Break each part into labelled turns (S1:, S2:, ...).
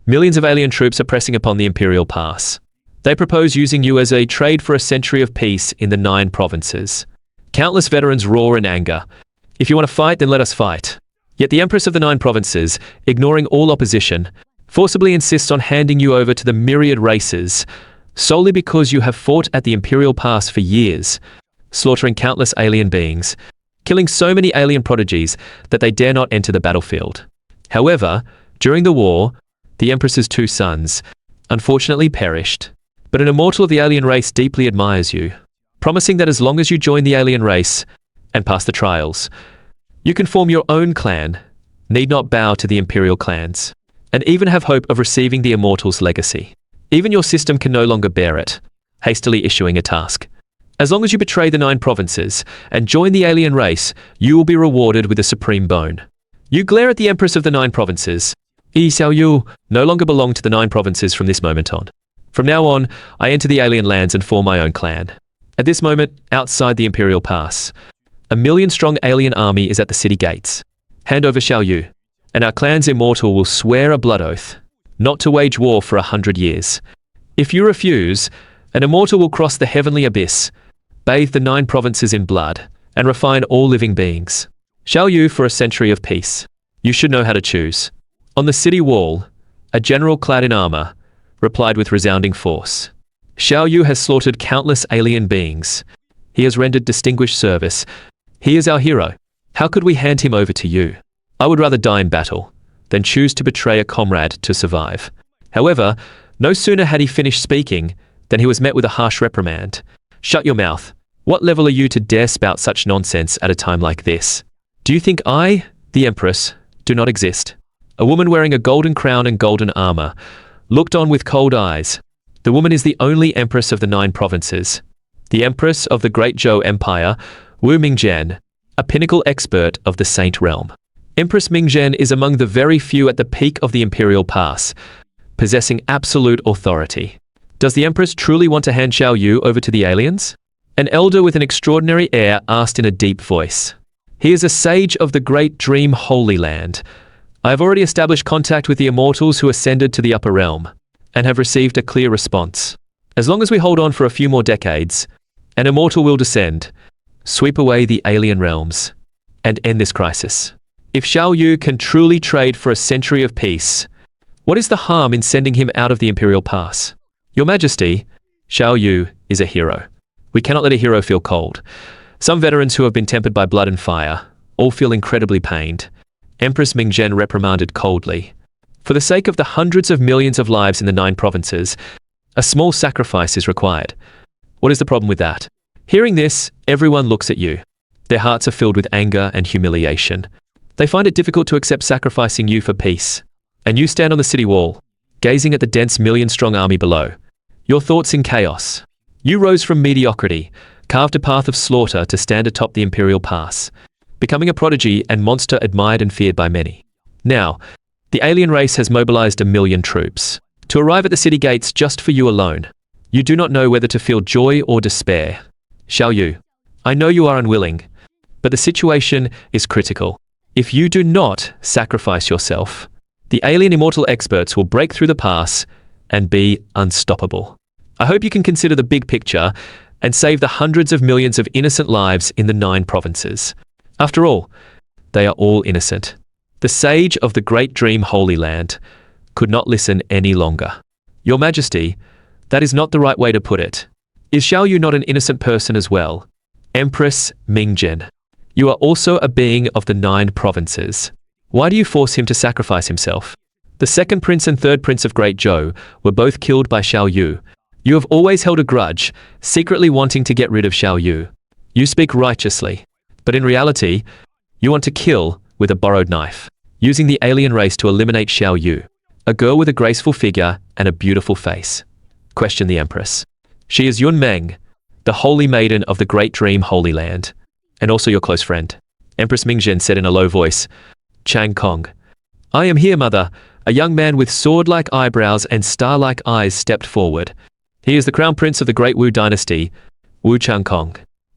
S1: Millions of alien troops are pressing upon the Imperial Pass. They propose using you as a trade for a century of peace in the 9 provinces. Countless veterans roar in anger. If you want to fight, then let us fight. Yet the Empress of the 9 provinces, ignoring all opposition, forcibly insists on handing you over to the myriad races, solely because you have fought at the Imperial Pass for years, slaughtering countless alien beings, killing so many alien prodigies that they dare not enter the battlefield. However, during the war, the Empress's 2 sons, unfortunately perished. But an immortal of the alien race deeply admires you, promising that as long as you join the alien race and pass the trials, you can form your own clan, need not bow to the imperial clans, and even have hope of receiving the immortal's legacy. Even your system can no longer bear it, hastily issuing a task. As long as you betray the 9 provinces and join the alien race, you will be rewarded with a supreme bone. You glare at the Empress of the 9 provinces. Xiao Yu no longer belong to the 9 provinces from this moment on. From now on, I enter the alien lands and form my own clan. At this moment, outside the Imperial Pass, a 1,000,000-strong alien army is at the city gates. Hand over Xiao Yu, and our clan's immortal will swear a blood oath, not to wage war for 100 years. If you refuse, an immortal will cross the heavenly abyss, bathe the 9 provinces in blood, and refine all living beings. Xiao Yu for a century of peace. You should know how to choose. On the city wall, a general clad in armor replied with resounding force. Xiao Yu has slaughtered countless alien beings. He has rendered distinguished service. He is our hero. How could we hand him over to you? I would rather die in battle than choose to betray a comrade to survive. However, no sooner had he finished speaking than he was met with a harsh reprimand. Shut your mouth. What level are you to dare spout such nonsense at a time like this? Do you think I, the Empress, do not exist? A woman wearing a golden crown and golden armor looked on with cold eyes. The woman is the only Empress of the 9 provinces. The Empress of the Great Zhou Empire, Wu Ming, a pinnacle expert of the Saint Realm. Empress Ming is among the very few at the peak of the Imperial Pass, possessing absolute authority. Does the Empress truly want to hand Xiao Yu over to the aliens? An elder with an extraordinary air asked in a deep voice. He is a sage of the Great Dream Holy Land. I have already established contact with the immortals who ascended to the upper realm, and have received a clear response. As long as we hold on for a few more decades, an immortal will descend, sweep away the alien realms, and end this crisis. If Xiao Yu can truly trade for a century of peace, what is the harm in sending him out of the Imperial Pass? Your Majesty, Xiao Yu is a hero. We cannot let a hero feel cold. Some veterans who have been tempered by blood and fire all feel incredibly pained. Empress Ming reprimanded coldly. For the sake of the hundreds of millions of lives in the 9 provinces, a small sacrifice is required. What is the problem with that? Hearing this, everyone looks at you. Their hearts are filled with anger and humiliation. They find it difficult to accept sacrificing you for peace. And you stand on the city wall, gazing at the dense 1,000,000-strong army below. Your thoughts in chaos. You rose from mediocrity, carved a path of slaughter to stand atop the Imperial Pass, becoming a prodigy and monster admired and feared by many. Now, the alien race has mobilized 1,000,000 troops to arrive at the city gates just for you alone. You do not know whether to feel joy or despair. Xiao Yu, I know you are unwilling, but the situation is critical. If you do not sacrifice yourself, the alien immortal experts will break through the pass and be unstoppable. I hope you can consider the big picture and save the hundreds of millions of innocent lives in the 9 provinces. After all, they are all innocent. The sage of the Great Dream Holy Land could not listen any longer. Your Majesty, that is not the right way to put it. Is Xiao Yu not an innocent person as well? Empress Ming, you are also a being of the 9 provinces. Why do you force him to sacrifice himself? The second prince and third prince of Great Zhou were both killed by Xiao Yu. You have always held a grudge, secretly wanting to get rid of Xiao Yu. You speak righteously. But in reality, you want to kill with a borrowed knife, using the alien race to eliminate Xiao Yu, a girl with a graceful figure and a beautiful face. Questioned the Empress. She is Yun Meng, the holy maiden of the Great Dream Holy Land, and also your close friend. Empress Ming said in a low voice, Chang Kong. I am here, mother. A young man with sword-like eyebrows and star-like eyes stepped forward. He is the crown prince of the Great Wu dynasty, Wu Changkong.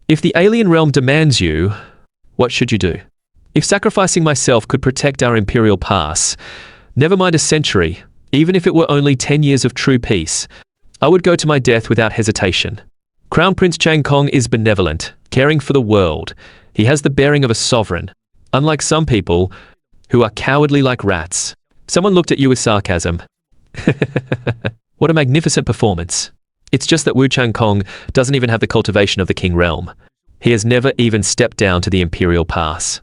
S1: If the alien realm demands you, what should you do? If sacrificing myself could protect our Imperial Pass, never mind a century, Even if it were only 10 years of true peace, I would go to my death without hesitation. Crown Prince Chang Kong is benevolent, caring for the world. He has the bearing of a sovereign, unlike some people who are cowardly like rats. Someone looked at you with sarcasm. What a magnificent performance. It's just that Wu Chang Kong doesn't even have the cultivation of the King Realm. He has never even stepped down to the Imperial Pass.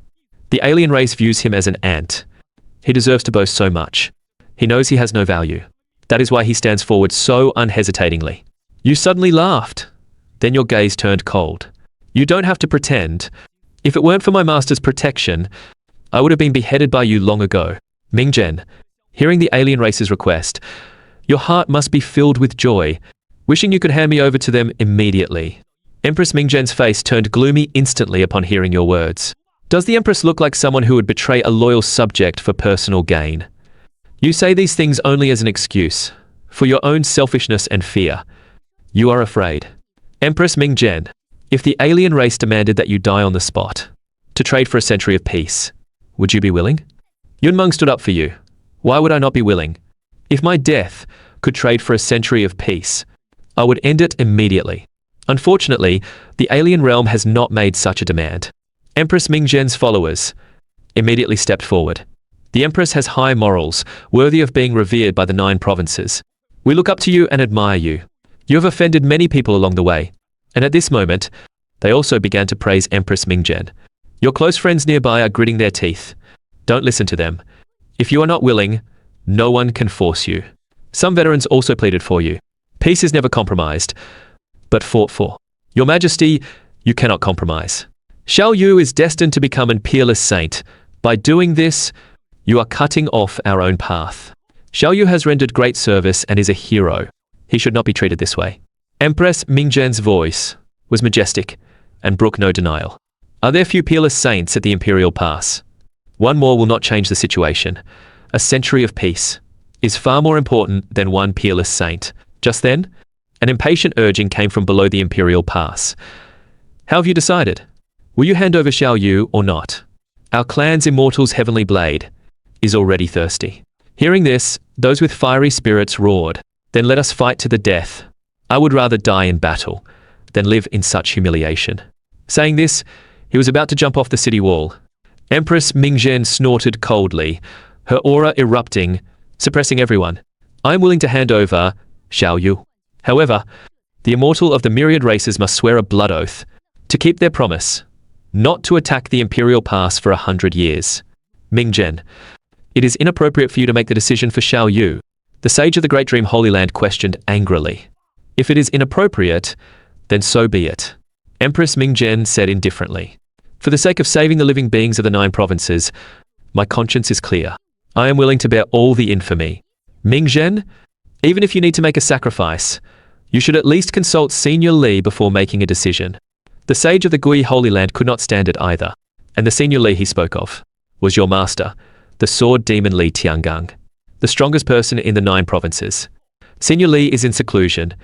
S1: The alien race views him as an ant. He deserves to boast so much. He knows he has no value. That is why he stands forward so unhesitatingly. You suddenly laughed. Then your gaze turned cold. You don't have to pretend. If it weren't for my master's protection, I would have been beheaded by you long ago. Ming Zhen, hearing the alien race's request, your heart must be filled with joy, wishing you could hand me over to them immediately. Empress Ming Zhen's face turned gloomy instantly upon hearing your words. Does the Empress look like someone who would betray a loyal subject for personal gain? You say these things only as an excuse, for your own selfishness and fear. You are afraid. Empress Ming Zhen, if the alien race demanded that you die on the spot, to trade for a century of peace, would you be willing? Yun Meng stood up for you. Why would I not be willing? If my death could trade for a century of peace, I would end it immediately. Unfortunately, the alien realm has not made such a demand. Empress Ming Zhen's followers immediately stepped forward. The Empress has high morals, worthy of being revered by the 9 provinces. We look up to you and admire you. You have offended many people along the way. And at this moment, they also began to praise Empress Ming Zhen. Your close friends nearby are gritting their teeth. Don't listen to them. If you are not willing, no one can force you. Some veterans also pleaded for you. Peace is never compromised, but fought for. Your Majesty, you cannot compromise. Xiao Yu is destined to become an peerless saint. By doing this, you are cutting off our own path. Xiao Yu has rendered great service and is a hero. He should not be treated this way. Empress Ming Zhen's voice was majestic and brooked no denial. Are there few peerless saints at the Imperial Pass? One more will not change the situation. A century of peace is far more important than one peerless saint. Just then, an impatient urging came from below the Imperial Pass. How have you decided? Will you hand over Xiao Yu or not? Our clan's immortal's heavenly blade is already thirsty. Hearing this, those with fiery spirits roared. Then let us fight to the death. I would rather die in battle than live in such humiliation. Saying this, he was about to jump off the city wall. Empress Ming Zhen snorted coldly, her aura erupting, suppressing everyone. I am willing to hand over Xiao Yu. However, the immortal of the myriad races must swear a blood oath to keep their promise, not to attack the Imperial Pass for 100 years. Ming Zhen, it is inappropriate for you to make the decision for Xiao Yu. The sage of the Great Dream Holy Land questioned angrily. If it is inappropriate, then so be it. Empress Ming Zhen said indifferently. For the sake of saving the living beings of the 9 provinces, my conscience is clear. I am willing to bear all the infamy. Ming Zhen, even if you need to make a sacrifice, you should at least consult Senior Li before making a decision. The sage of the Gui Holy Land could not stand it either, and the Senior Li he spoke of was your master, the sword demon Li Tiangang, the strongest person in the 9 provinces. Senior Li is in seclusion.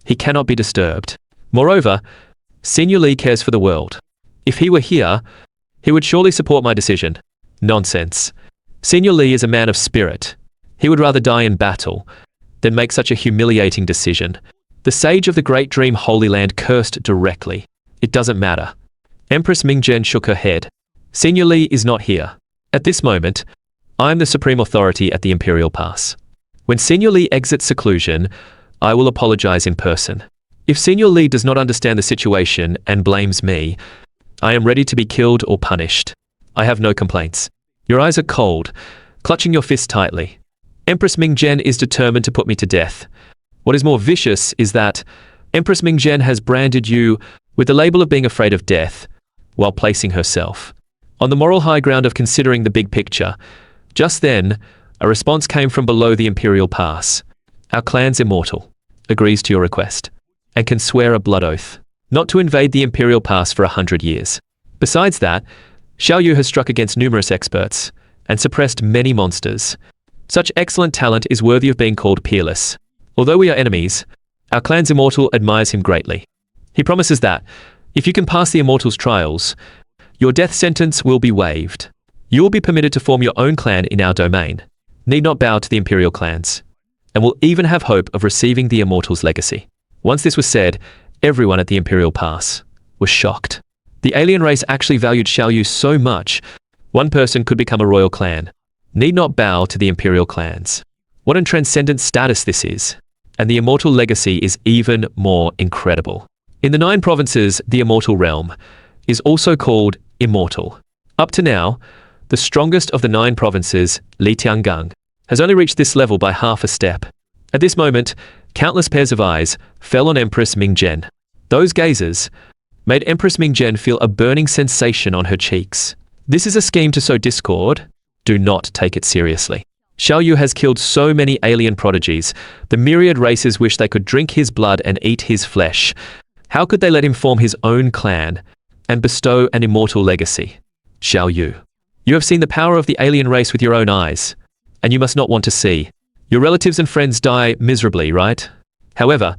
S1: He cannot be disturbed. Moreover, Senior Li cares for the world. If he were here, he would surely support my decision. Nonsense. Senior Li is a man of spirit. He would rather die in battle than make such a humiliating decision. The sage of the Great Dream Holy Land cursed directly. It doesn't matter. Empress Ming Zhen shook her head. Senior Li is not here. At this moment, I am the supreme authority at the Imperial Pass. When Senior Li exits seclusion, I will apologize in person. If Senior Li does not understand the situation and blames me, I am ready to be killed or punished. I have no complaints. Your eyes are cold, clutching your fist tightly. Empress Ming Zhen is determined to put me to death. What is more vicious is that Empress Ming Zhen has branded you with the label of being afraid of death, while placing herself on the moral high ground of considering the big picture. Just then, a response came from below the Imperial Pass. Our clan's immortal agrees to your request and can swear a blood oath not to invade the Imperial Pass for 100 years. Besides that, Xiao Yu has struck against numerous experts and suppressed many monsters. Such excellent talent is worthy of being called peerless. Although we are enemies, our clan's immortal admires him greatly. He promises that, if you can pass the immortal's trials, your death sentence will be waived. You will be permitted to form your own clan in our domain. Need not bow to the imperial clans. and will even have hope of receiving the Immortal's legacy. Once this was said, everyone at the Imperial Pass was shocked. The alien race actually valued Xiao Yu so much, one person could become a royal clan, need not bow to the imperial clans. What a transcendent status this is. And the Immortal legacy is even more incredible. In the 9 provinces, the Immortal realm is also called Immortal. Up to now, the strongest of the 9 provinces, Li Tiangang, has only reached this level by half a step. At this moment, countless pairs of eyes fell on Empress Ming. Those gazes made Empress Ming feel a burning sensation on her cheeks. This is a scheme to sow discord. Do not take it seriously. Xiao Yu has killed so many alien prodigies. The myriad races wish they could drink his blood and eat his flesh. How could they let him form his own clan and bestow an immortal legacy? Xiao Yu, you have seen the power of the alien race with your own eyes, and you must not want to see your relatives and friends die miserably, right? However,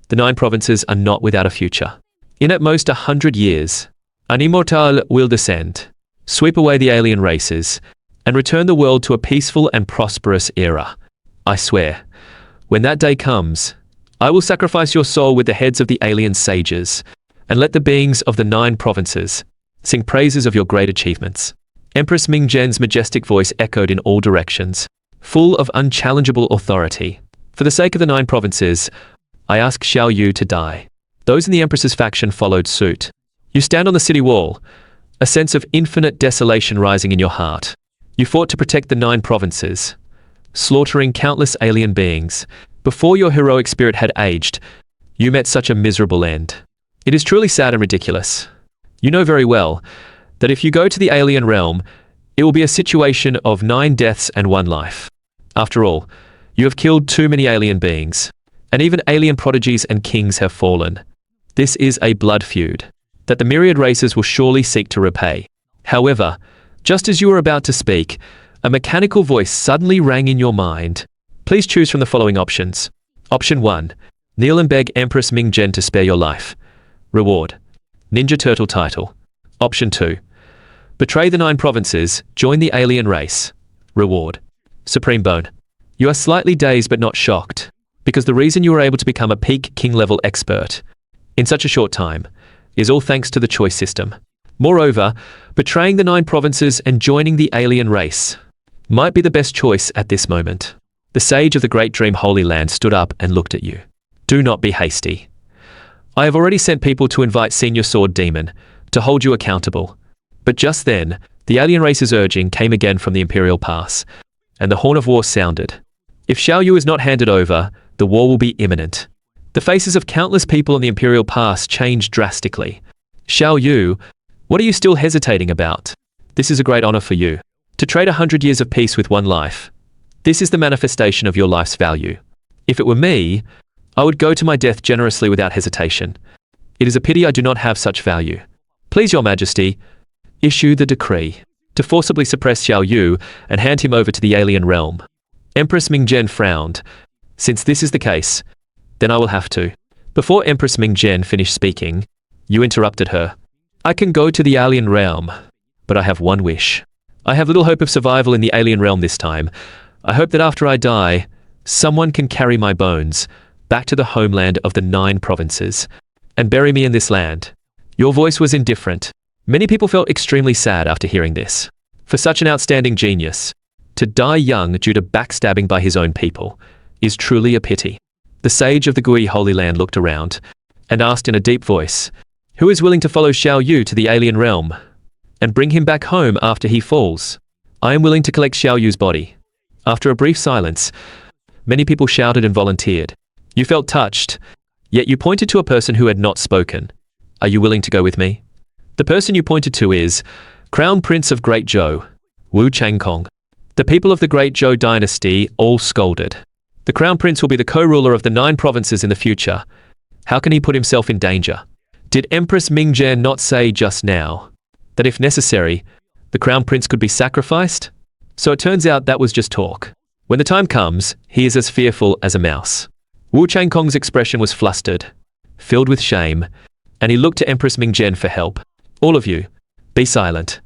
S1: the 9 provinces are not without a future. In at most 100 years, an immortal will descend, sweep away the alien races, and return the world to a peaceful and prosperous era. I swear, when that day comes, I will sacrifice your soul with the heads of the alien sages, and let the beings of the 9 provinces sing praises of your great achievements. Empress Ming majestic voice echoed in all directions, full of unchallengeable authority. For the sake of the 9 provinces, I ask Xiao Yu to die. Those in the Empress's faction followed suit. You stand on the city wall, a sense of infinite desolation rising in your heart. You fought to protect the 9 provinces, slaughtering countless alien beings. Before your heroic spirit had aged, you met such a miserable end. It is truly sad and ridiculous. You know very well that if you go to the alien realm, it will be a situation of 9 deaths and 1 life. After all, you have killed too many alien beings, and even alien prodigies and kings have fallen. This is a blood feud that the myriad races will surely seek to repay. However, just as you were about to speak, a mechanical voice suddenly rang in your mind. Please choose from the following options. Option 1. Kneel and beg Empress Ming to spare your life. Reward: Ninja Turtle title. Option 2. Betray the 9 provinces, join the alien race. Reward: Supreme Bone. You are slightly dazed but not shocked, because the reason you were able to become a peak king-level expert in such a short time is all thanks to the choice system. Moreover, betraying the 9 provinces and joining the alien race might be the best choice at this moment. The sage of the Great Dream Holy Land stood up and looked at you. Do not be hasty. I have already sent people to invite Senior Sword Demon to hold you accountable. But just then, the alien race's urging came again from the Imperial Pass, and the horn of war sounded. If Xiao Yu is not handed over, the war will be imminent. The faces of countless people on the Imperial Pass changed drastically. Xiao Yu, what are you still hesitating about? This is a great honor for you. To trade 100 years of peace with 1 life. This is the manifestation of your life's value. If it were me, I would go to my death generously without hesitation. It is a pity I do not have such value. Please, Your Majesty, issue the decree to forcibly suppress Xiao Yu and hand him over to the alien realm. Empress Ming frowned. Since this is the case, then I will have to. Before Empress Ming finished speaking, you interrupted her. I can go to the alien realm, but I have one wish. I have little hope of survival in the alien realm this time. I hope that after I die, someone can carry my bones back to the homeland of the 9 provinces and bury me in this land. Your voice was indifferent. Many people felt extremely sad after hearing this. For such an outstanding genius, to die young due to backstabbing by his own people is truly a pity. The sage of the Gui Holy Land looked around and asked in a deep voice, who is willing to follow Xiao Yu to the alien realm and bring him back home after he falls? I am willing to collect Xiao Yu's body. After a brief silence, many people shouted and volunteered. You felt touched, yet you pointed to a person who had not spoken. Are you willing to go with me? The person you pointed to is Crown Prince of Great Zhou, Wu Changkong. The people of the Great Zhou dynasty all scolded. The Crown Prince will be the co-ruler of the 9 provinces in the future. How can he put himself in danger? Did Empress Ming not say just now that if necessary, the Crown Prince could be sacrificed? So it turns out that was just talk. When the time comes, he is as fearful as a mouse. Wu Changkong's expression was flustered, filled with shame, and he looked to Empress Ming for help. All of you, be silent.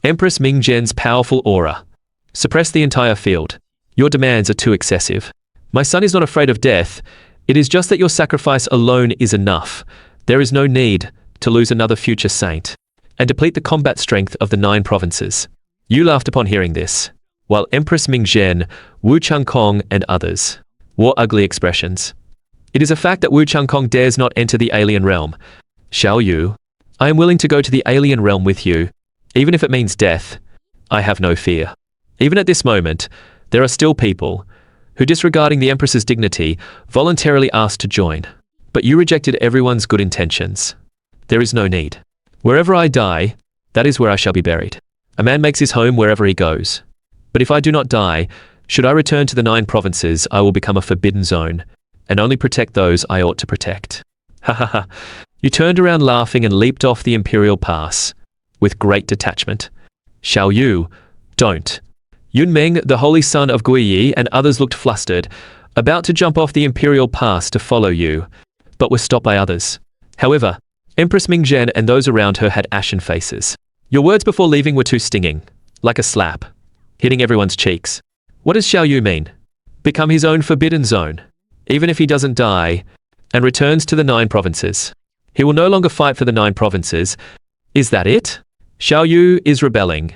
S1: Empress Ming powerful aura. Suppress the entire field. Your demands are too excessive. My son is not afraid of death. It is just that your sacrifice alone is enough. There is no need to lose another future saint and deplete the combat strength of the 9 provinces. Yu laughed upon hearing this, while Empress Ming, Wu Changkong, and others wore ugly expressions. It is a fact that Wu Changkong dares not enter the alien realm. Xiao Yu, I am willing to go to the alien realm with you, even if it means death. I have no fear. Even at this moment, there are still people who, disregarding the Empress's dignity, voluntarily asked to join. But you rejected everyone's good intentions. There is no need. Wherever I die, that is where I shall be buried. A man makes his home wherever he goes. But if I do not die, should I return to the 9 provinces, I will become a forbidden zone, and only protect those I ought to protect. Ha ha ha. You turned around laughing and leaped off the Imperial Pass, with great detachment. Xiao Yu, don't. Yun Ming, the holy son of Guiyi, and others looked flustered, about to jump off the Imperial Pass to follow you, but were stopped by others. However, Empress Ming and those around her had ashen faces. Your words before leaving were too stinging, like a slap, hitting everyone's cheeks. What does Xiao Yu mean? Become his own forbidden zone, even if he doesn't die, and returns to the 9 provinces. He will no longer fight for the 9 provinces. Is that it? Xiao Yu is rebelling.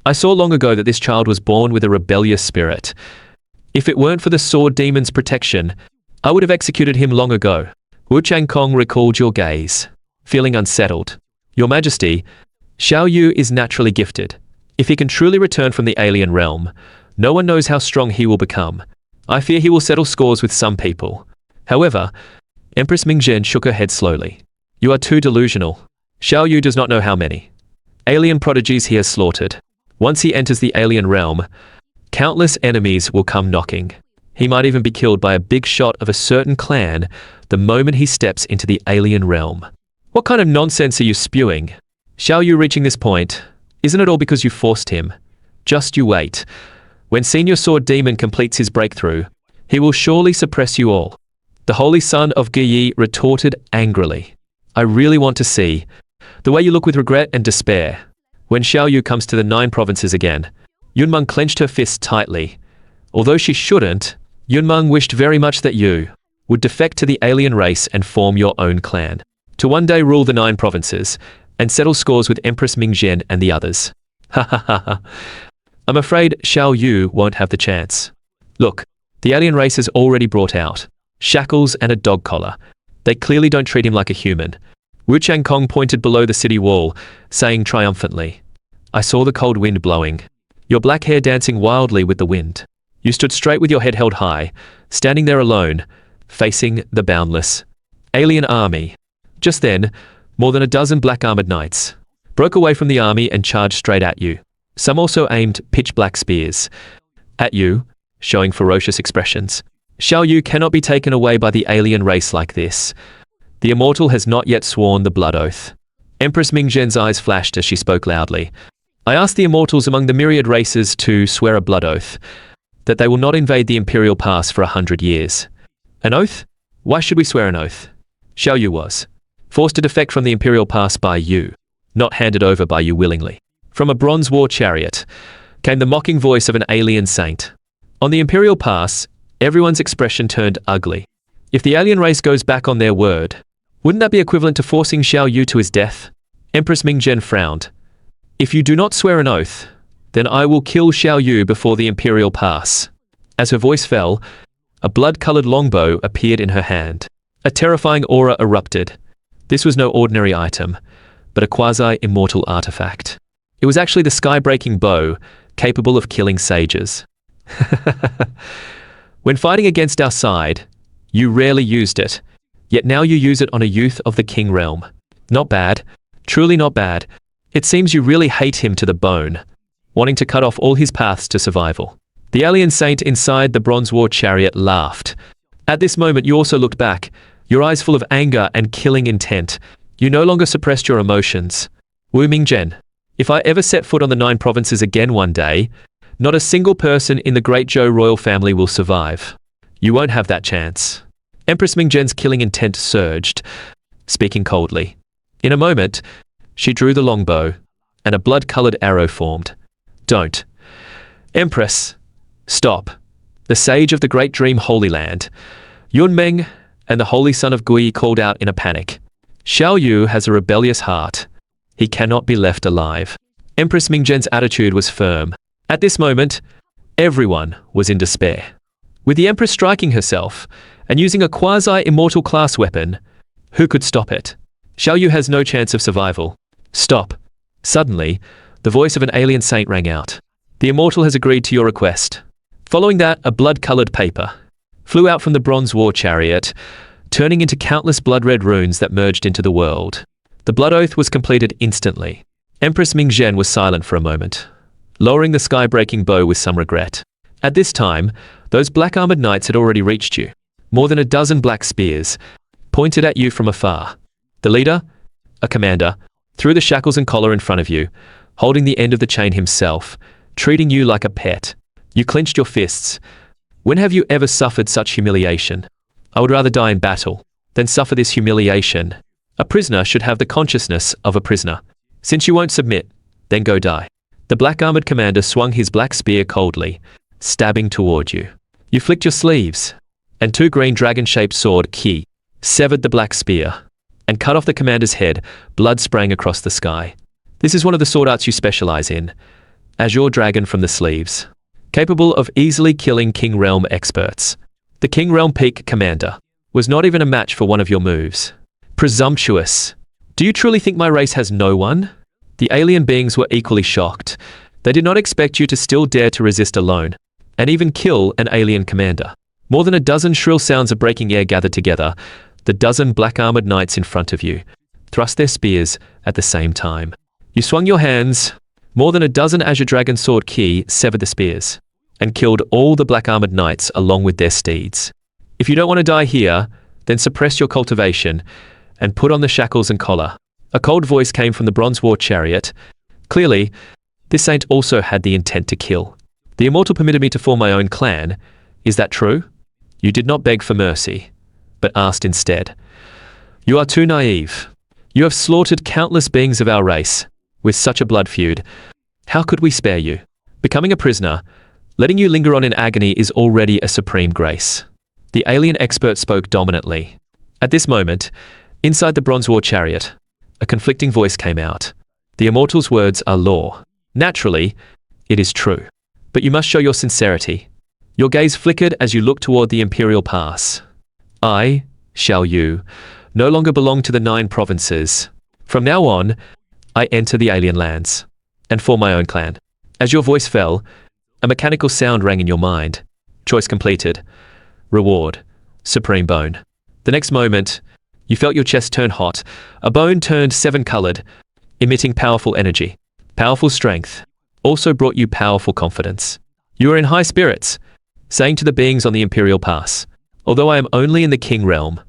S1: I saw long ago that this child was born with a rebellious spirit. If it weren't for the sword demon's protection, I would have executed him long ago. Wu Changkong recalled your gaze, feeling unsettled. Your Majesty, Xiao Yu is naturally gifted. If he can truly return from the alien realm, no one knows how strong he will become. I fear he will settle scores with some people. However, Empress Ming shook her head slowly. You are too delusional. Xiao Yu does not know how many alien prodigies he has slaughtered. Once he enters the alien realm, countless enemies will come knocking. He might even be killed by a big shot of a certain clan the moment he steps into the alien realm. What kind of nonsense are you spewing? Xiao Yu reaching this point, isn't it all because you forced him? Just you wait. When Senior Sword Demon completes his breakthrough, he will surely suppress you all. The holy son of Guiyi retorted angrily. I really want to see the way you look with regret and despair when Xiao Yu comes to the 9 provinces again. Yunmeng clenched her fists tightly. Although she shouldn't, Yunmeng wished very much that you would defect to the alien race and form your own clan, to one day rule the 9 provinces and settle scores with Empress Ming and the others. Ha ha ha ha. I'm afraid Xiao Yu won't have the chance. Look, the alien race has already brought out shackles and a dog collar. They clearly don't treat him like a human. Wu Changkong pointed below the city wall, saying triumphantly, I saw the cold wind blowing, your black hair dancing wildly with the wind. You stood straight with your head held high, standing there alone, facing the boundless alien army. Just then, more than a dozen black-armored knights broke away from the army and charged straight at you. Some also aimed pitch-black spears at you, showing ferocious expressions. Xiao Yu cannot be taken away by the alien race like this. The immortal has not yet sworn the blood oath. Empress Ming eyes flashed as she spoke loudly. I ask the immortals among the myriad races to swear a blood oath, that they will not invade the Imperial Pass for 100 years. An oath? Why should we swear an oath? Xiao Yu was forced to defect from the Imperial Pass by you, not handed over by you willingly. From a bronze war chariot came the mocking voice of an alien saint. On the Imperial Pass, everyone's expression turned ugly. If the alien race goes back on their word, wouldn't that be equivalent to forcing Xiao Yu to his death? Empress Ming frowned. If you do not swear an oath, then I will kill Xiao Yu before the Imperial Pass. As her voice fell, a blood-colored longbow appeared in her hand. A terrifying aura erupted. This was no ordinary item, but a quasi-immortal artifact. It was actually the sky-breaking bow, capable of killing sages. When fighting against our side, you rarely used it, yet now you use it on a youth of the King realm. Not bad, truly not bad. It seems you really hate him to the bone, wanting to cut off all his paths to survival. The alien saint inside the bronze war chariot laughed. At this moment you also looked back, your eyes full of anger and killing intent. You no longer suppressed your emotions. Wu Ming, if I ever set foot on the 9 provinces again one day, not a single person in the Great Zhou royal family will survive. You won't have that chance. Empress Ming killing intent surged, speaking coldly. In a moment, she drew the longbow, and a blood-colored arrow formed. Don't. Empress, stop. the sage of the Great Dream Holy Land. Yun Meng and the Holy Son of Gui called out in a panic. Xiao Yu has a rebellious heart. He cannot be left alive. Empress Mingzhen's attitude was firm. At this moment, everyone was in despair. With the Empress striking herself and using a quasi-immortal class weapon, who could stop it? Xiao Yu has no chance of survival. Stop. Suddenly, the voice of an alien saint rang out. The immortal has agreed to your request. Following that, a blood-colored paper flew out from the bronze war chariot, turning into countless blood-red runes that merged into the world. The blood oath was completed instantly. Empress Mingzhen was silent for a moment, lowering the sky-breaking bow with some regret. At this time, those black-armored knights had already reached you. More than a dozen black spears pointed at you from afar. The leader, a commander, threw the shackles and collar in front of you, holding the end of the chain himself, treating you like a pet. You clenched your fists. When have you ever suffered such humiliation? I would rather die in battle than suffer this humiliation. A prisoner should have the consciousness of a prisoner. Since you won't submit, then go die. The black-armored commander swung his black spear coldly, stabbing toward you. You flicked your sleeves, and two green dragon-shaped sword ki severed the black spear and cut off the commander's head. Blood sprang across the sky. This is one of the sword arts you specialize in, Azure Dragon from the sleeves, capable of easily killing King Realm experts. The King Realm Peak Commander was not even a match for one of your moves. Presumptuous. Do you truly think my race has no one? The alien beings were equally shocked. They did not expect you to still dare to resist alone, and even kill an alien commander. More than a dozen shrill sounds of breaking air gathered together. The dozen black-armored knights in front of you thrust their spears at the same time. You swung your hands. More than a dozen Azure Dragon sword ki severed the spears and killed all the black-armored knights along with their steeds. If you don't want to die here, then suppress your cultivation and put on the shackles and collar. A cold voice came from the bronze war chariot. Clearly, this saint also had the intent to kill. The immortal permitted me to form my own clan. Is that true? You did not beg for mercy, but asked instead. You are too naive. You have slaughtered countless beings of our race with such a blood feud. How could we spare you? Becoming a prisoner, letting you linger on in agony is already a supreme grace. The alien expert spoke dominantly. At this moment, inside the bronze war chariot, a conflicting voice came out. The immortal's words are law. Naturally, it is true. But you must show your sincerity. Your gaze flickered as you looked toward the Imperial Pass. I, Xiao Yu, no longer belong to the 9 provinces. From now on, I enter the alien lands and form my own clan. As your voice fell, a mechanical sound rang in your mind. Choice completed. Reward. Supreme bone. The next moment, you felt your chest turn hot. A bone turned 7-colored, emitting powerful energy. Powerful strength also brought you powerful confidence. You were in high spirits, saying to the beings on the Imperial Pass, although I am only in the King Realm,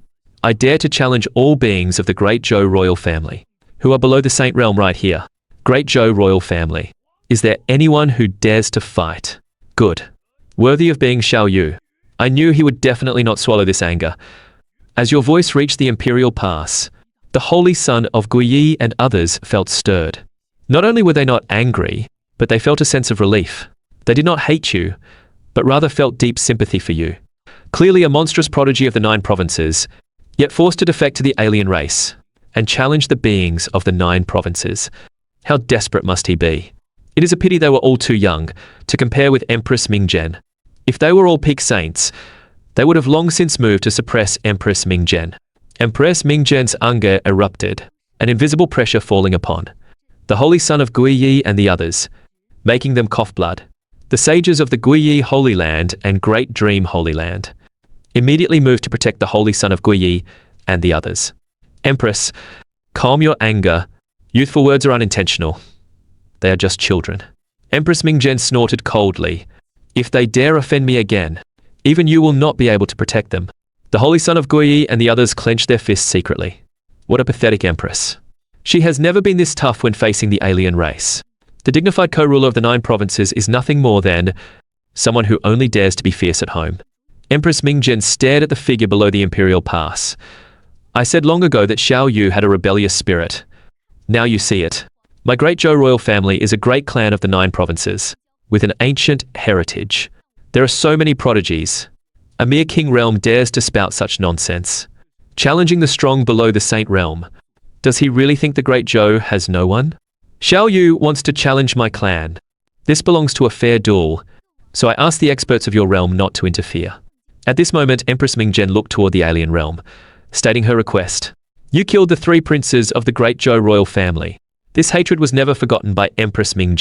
S1: I dare to challenge all beings of the Great Zhou royal family, who are below the Saint Realm right here. Great Zhou royal family. Is there anyone who dares to fight? Good. Worthy of being Xiao Yu. I knew he would definitely not swallow this anger. As your voice reached the Imperial Pass, the Holy Son of Gui and others felt stirred. Not only were they not angry, but they felt a sense of relief. They did not hate you, but rather felt deep sympathy for you. Clearly a monstrous prodigy of the 9 provinces, yet forced to defect to the alien race and challenge the beings of the 9 provinces. How desperate must he be? It is a pity they were all too young to compare with Empress Mingzhen. If they were all peak saints, they would have long since moved to suppress Empress Mingzhen. Empress Mingzhen's anger erupted, an invisible pressure falling upon the Holy Son of Gui and the others, making them cough blood. The sages of the Gui Holy Land and Great Dream Holy Land immediately moved to protect the Holy Son of Gui and the others. Empress, calm your anger. Youthful words are unintentional. They are just children. Empress Mingzhen snorted coldly. If they dare offend me again, even you will not be able to protect them. The Holy Son of Gui and the others clenched their fists secretly. What a pathetic empress. She has never been this tough when facing the alien race. The dignified co-ruler of the 9 provinces is nothing more than someone who only dares to be fierce at home. Empress Mingzhen stared at the figure below the Imperial Pass. I said long ago that Xiao Yu had a rebellious spirit. Now you see it. My Great Zhou royal family is a great clan of the 9 provinces, with an ancient heritage. There are so many prodigies. A mere king realm dares to spout such nonsense, challenging the strong below the saint realm. Does he really think the great Zhou has no one? Xiao Yu wants to challenge my clan. This belongs to a fair duel, so I ask the experts of your realm not to interfere. At this moment, Empress Ming looked toward the alien realm, stating her request. You killed the 3 princes of the great Zhou royal family. This hatred was never forgotten by Empress Ming.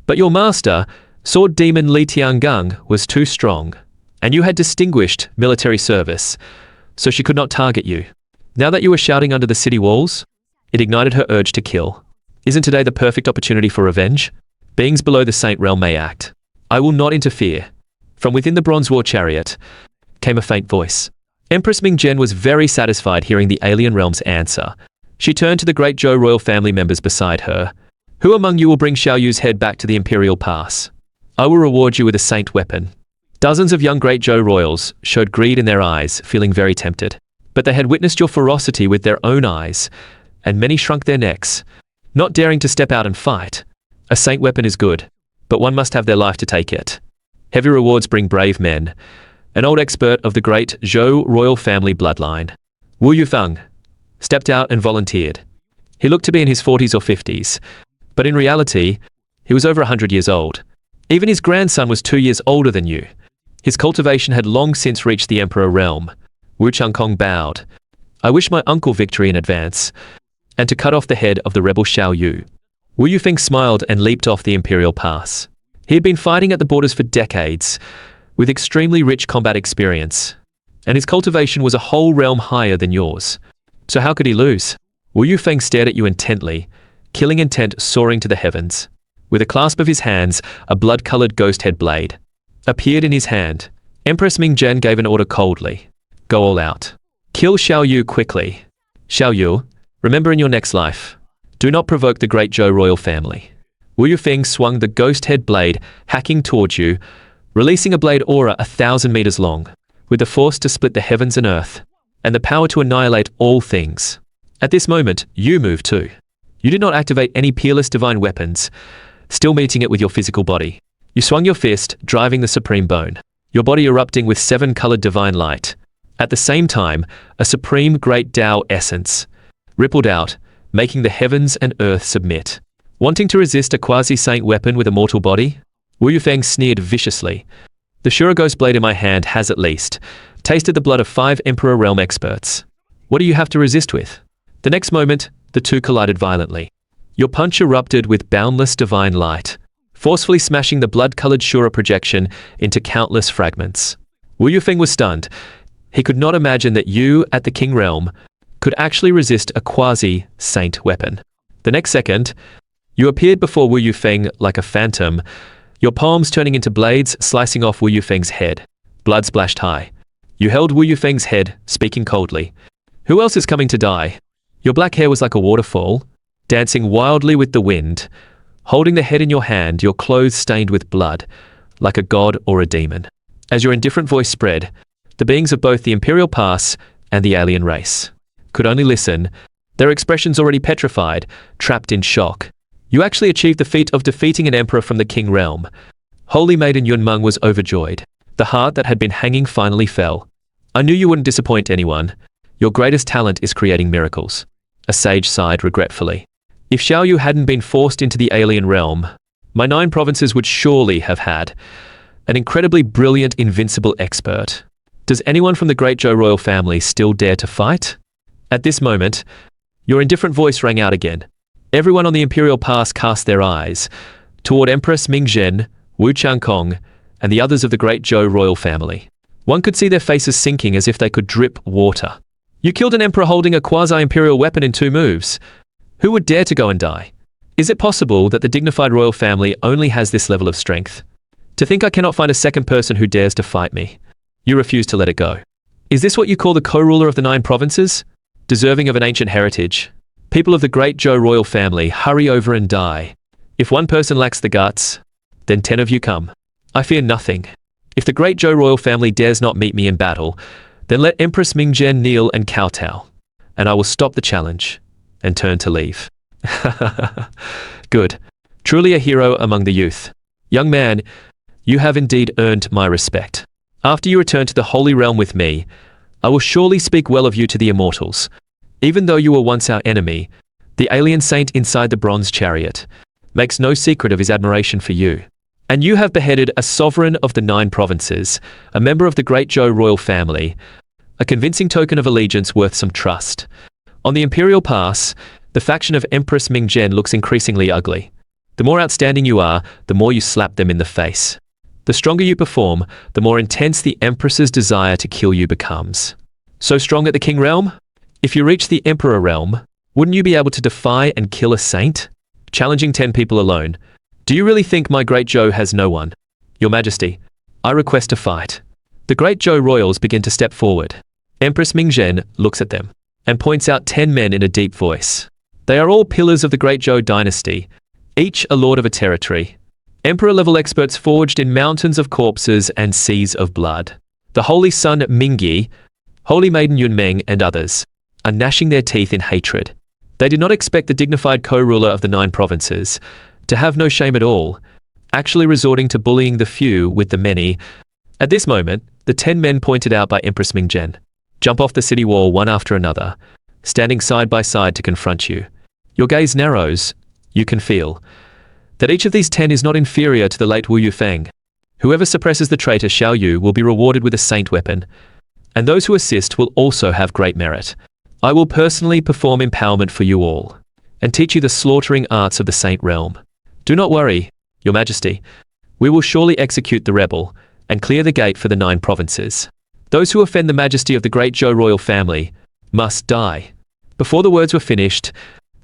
S1: But your master, sword demon Li Tiangang, was too strong, and you had distinguished military service, so she could not target you. Now that you were shouting under the city walls, it ignited her urge to kill. Isn't today the perfect opportunity for revenge? Beings below the saint realm may act. I will not interfere. From within the bronze war chariot came a faint voice. Empress Ming was very satisfied hearing the alien realm's answer. She turned to the great Zhou royal family members beside her. Who among you will bring Xiao Yu's head back to the Imperial Pass? I will reward you with a saint weapon. Dozens of young great Zhou royals showed greed in their eyes, feeling very tempted. But they had witnessed your ferocity with their own eyes, and many shrunk their necks, not daring to step out and fight. A saint weapon is good, but one must have their life to take it. Heavy rewards bring brave men. An old expert of the great Zhou royal family bloodline, Wu Yufeng, stepped out and volunteered. He looked to be in his 40s or 50s, but in reality, he was over 100 years old. Even his grandson was 2 years older than you. His cultivation had long since reached the emperor realm. Wu Changkong bowed. I wish my uncle victory in advance, and to cut off the head of the rebel Xiao Yu. Wu Yufeng smiled and leaped off the Imperial Pass. He had been fighting at the borders for decades, with extremely rich combat experience, and his cultivation was a whole realm higher than yours. So how could he lose? Wu Yufeng stared at you intently, killing intent soaring to the heavens. With a clasp of his hands, a blood-colored ghost head blade appeared in his hand. Empress Ming gave an order coldly. Go all out. Kill Xiao Yu quickly. Xiao Yu, remember in your next life, do not provoke the great Zhou royal family. Wu Yufeng swung the ghost head blade, hacking towards you, releasing a blade aura 1,000 meters long, with the force to split the heavens and earth, and the power to annihilate all things. At this moment, you moved too. You did not activate any peerless divine weapons, still meeting it with your physical body. You swung your fist, driving the supreme bone, your body erupting with 7-colored divine light. At the same time, a supreme great Tao essence rippled out, making the heavens and earth submit. Wanting to resist a quasi-saint weapon with a mortal body? Wu Yufeng sneered viciously. The Shuraghost blade in my hand has at least tasted the blood of 5 Emperor Realm experts. What do you have to resist with? The next moment, the two collided violently. Your punch erupted with boundless divine light, forcefully smashing the blood-colored Shura projection into countless fragments. Wu Yufeng was stunned. He could not imagine that you, at the King Realm, could actually resist a quasi-saint weapon. The next second, you appeared before Wu Yufeng like a phantom, your palms turning into blades, slicing off Wu Yufeng's head. Blood splashed high. You held Wu Yufeng's head, speaking coldly. Who else is coming to die? Your black hair was like a waterfall, dancing wildly with the wind. Holding the head in your hand, your clothes stained with blood, like a god or a demon. As your indifferent voice spread, the beings of both the Imperial Pass and the alien race could only listen, their expressions already petrified, trapped in shock. You actually achieved the feat of defeating an emperor from the King Realm. Holy Maiden Yunmeng was overjoyed. The heart that had been hanging finally fell. I knew you wouldn't disappoint anyone. Your greatest talent is creating miracles. A sage sighed regretfully. If Xiao Yu hadn't been forced into the alien realm, my 9 provinces would surely have had an incredibly brilliant, invincible expert. Does anyone from the great Zhou royal family still dare to fight? At this moment, your indifferent voice rang out again. Everyone on the Imperial Pass cast their eyes toward Empress Ming, Wu Changkong, and the others of the great Zhou royal family. One could see their faces sinking as if they could drip water. You killed an emperor holding a quasi-imperial weapon in 2 moves. Who would dare to go and die? Is it possible that the dignified royal family only has this level of strength? To think I cannot find a second person who dares to fight me. You refuse to let it go. Is this what you call the co-ruler of the 9 provinces? Deserving of an ancient heritage? People of the great Zhou royal family, hurry over and die. If one person lacks the guts, then 10 of you come. I fear nothing. If the great Zhou royal family dares not meet me in battle, then let Empress Ming kneel and kowtow, and I will stop the challenge and turn to leave. Good. Truly a hero among the youth. Young man, You have indeed earned my respect. After you return to the Holy Realm with me, I will surely speak well of you to the immortals. Even though you were once our enemy, the alien saint inside the bronze chariot makes no secret of his admiration for you. And you have beheaded a sovereign of the 9 provinces, a member of the great Zhou royal family, a convincing token of allegiance worth some trust. On the Imperial Pass, the faction of Empress Ming looks increasingly ugly. The more outstanding you are, the more you slap them in the face. The stronger you perform, the more intense the Empress's desire to kill you becomes. So strong at the King Realm? If you reach the Emperor Realm, wouldn't you be able to defy and kill a saint? Challenging 10 people alone. Do you really think my great Zhou has no one? Your Majesty, I request a fight. The great Zhou royals begin to step forward. Empress Ming looks at them and points out 10 men in a deep voice. They are all pillars of the great Zhou dynasty, each a lord of a territory. Emperor-level experts forged in mountains of corpses and seas of blood. The Holy Son Mingyi, Holy Maiden Yunmeng, and others are gnashing their teeth in hatred. They did not expect the dignified co-ruler of the 9 provinces to have no shame at all, actually resorting to bullying the few with the many. At this moment, the 10 men pointed out by Empress Ming jump off the city wall one after another, standing side by side to confront you. Your gaze narrows. You can feel that each of these 10 is not inferior to the late Wu Yufeng. Whoever suppresses the traitor Xiao Yu will be rewarded with a saint weapon, and those who assist will also have great merit. I will personally perform empowerment for you all, and teach you the slaughtering arts of the saint realm. Do not worry, Your Majesty. We will surely execute the rebel, and clear the gate for the 9 provinces. Those who offend the majesty of the great Zhou royal family must die. Before the words were finished,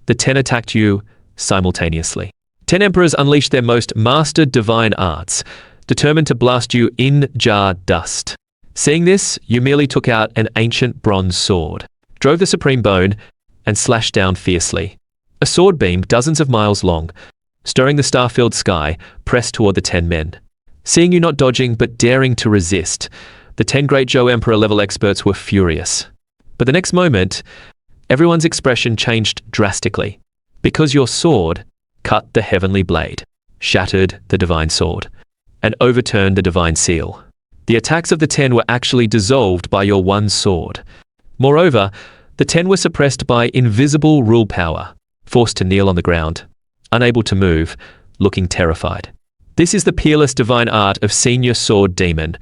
S1: the 10 attacked you simultaneously. 10 emperors unleashed their most mastered divine arts, determined to blast you in jar dust. Seeing this, you merely took out an ancient bronze sword, drove the supreme bone, and slashed down fiercely. A sword beam dozens of miles long, stirring the star-filled sky, pressed toward the 10 men. Seeing you not dodging but daring to resist, the 10 great Zhou Emperor-level experts were furious. But the next moment, everyone's expression changed drastically, because your sword cut the heavenly blade, shattered the divine sword, and overturned the divine seal. The attacks of the 10 were actually dissolved by your one sword. Moreover, the 10 were suppressed by invisible rule power, forced to kneel on the ground, unable to move, looking terrified. This is the peerless divine art of senior sword demon.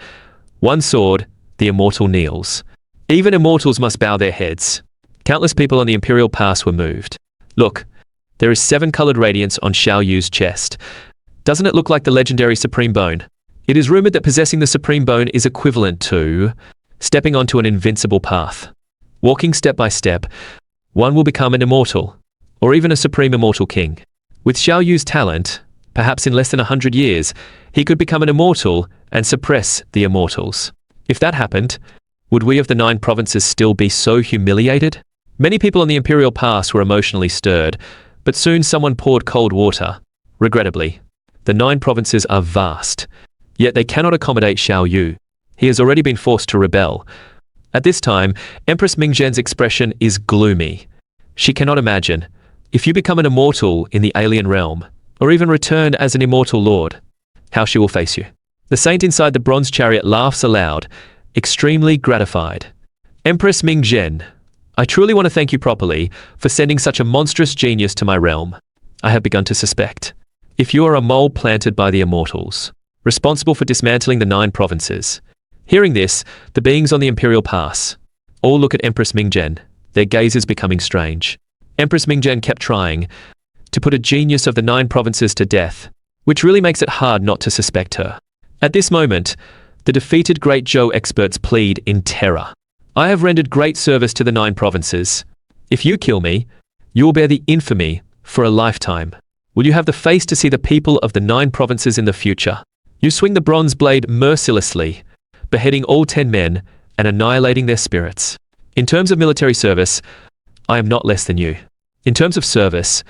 S1: One sword, the immortal kneels. Even immortals must bow their heads. Countless people on the Imperial Pass were moved. Look, there is 7-colored radiance on Xiao Yu's chest. Doesn't it look like the legendary Supreme Bone? It is rumored that possessing the Supreme Bone is equivalent to stepping onto an invincible path. Walking step by step, one will become an immortal, or even a supreme immortal king. With Xiao Yu's talent, perhaps in less than 100 years, he could become an immortal and suppress the immortals. If that happened, would we of the 9 provinces still be so humiliated? Many people on the Imperial Pass were emotionally stirred, but soon someone poured cold water. Regrettably, the 9 provinces are vast, yet they cannot accommodate Xiao Yu. He has already been forced to rebel. At this time, Empress Ming expression is gloomy. She cannot imagine, if you become an immortal in the alien realm, or even return as an immortal lord, how she will face you. The saint inside the bronze chariot laughs aloud, extremely gratified. Empress Ming I truly want to thank you properly for sending such a monstrous genius to my realm. I have begun to suspect. If you are a mole planted by the immortals, responsible for dismantling the 9 provinces. Hearing this, the beings on the Imperial Pass all look at Empress Ming their gazes becoming strange. Empress Ming kept trying to put a genius of the 9 provinces to death, which really makes it hard not to suspect her. At this moment, the defeated great Zhou experts plead in terror. I have rendered great service to the 9 provinces. If you kill me, you will bear the infamy for a lifetime. Will you have the face to see the people of the 9 provinces in the future? You swing the bronze blade mercilessly, beheading all 10 men and annihilating their spirits. In terms of military service, I am not less than you. In terms of service,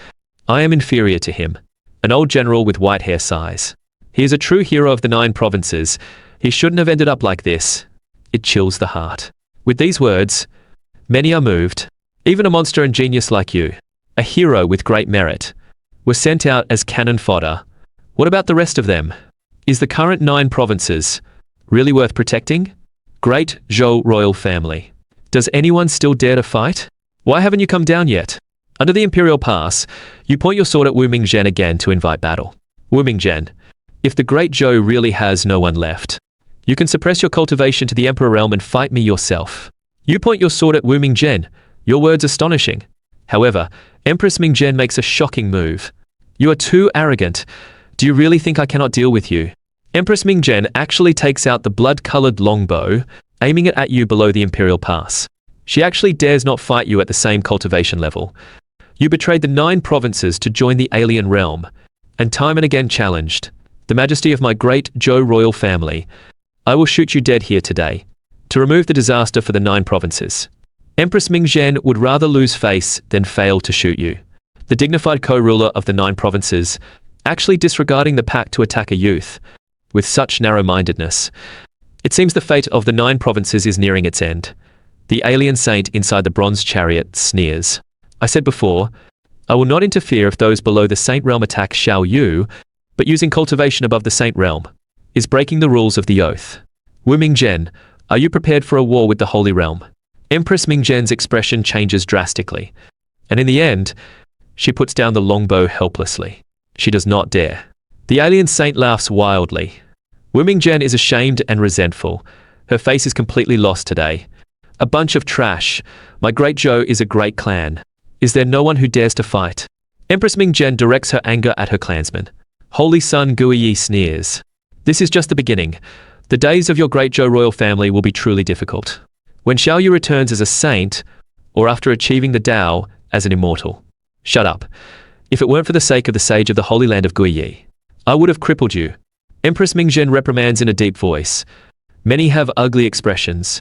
S1: I am inferior to him. An old general with white hair sighs. He is a true hero of the 9 provinces. He shouldn't have ended up like this. It chills the heart. With these words, many are moved. Even a monster and genius like you, a hero with great merit, were sent out as cannon fodder. What about the rest of them? Is the current 9 provinces really worth protecting? Great Zhou royal family. Does anyone still dare to fight? Why haven't you come down yet? Under the Imperial Pass, you point your sword at Wu Ming again to invite battle. Wu Ming, if the great Zhou really has no one left, you can suppress your cultivation to the Emperor realm and fight me yourself. You point your sword at Wu Ming, your words astonishing. However, Empress Ming makes a shocking move. You are too arrogant. Do you really think I cannot deal with you? Empress Ming actually takes out the blood-colored longbow, aiming it at you below the Imperial Pass. She actually dares not fight you at the same cultivation level. You betrayed the 9 provinces to join the alien realm, and time and again challenged the majesty of my great Zhou royal family. I will shoot you dead here today, to remove the disaster for the 9 provinces. Empress Ming would rather lose face than fail to shoot you. The dignified co-ruler of the 9 provinces, actually disregarding the pact to attack a youth, with such narrow-mindedness. It seems the fate of the 9 provinces is nearing its end. The alien saint inside the bronze chariot sneers. I said before, I will not interfere if those below the saint realm attack Xiao Yu, but using cultivation above the saint realm is breaking the rules of the oath. Wu Ming, are you prepared for a war with the holy realm? Empress Ming expression changes drastically, and in the end, she puts down the longbow helplessly. She does not dare. The alien saint laughs wildly. Wu Ming is ashamed and resentful. Her face is completely lost today. A bunch of trash. My great Zhou is a great clan. Is there no one who dares to fight? Empress Ming directs her anger at her clansmen. Holy Sun Guiyi sneers. This is just the beginning. The days of your great Zhou royal family will be truly difficult. When Xiao Yu returns as a saint, or after achieving the Tao as an immortal. Shut up. If it weren't for the sake of the sage of the holy land of Guiyi, I would have crippled you. Empress Ming reprimands in a deep voice. Many have ugly expressions,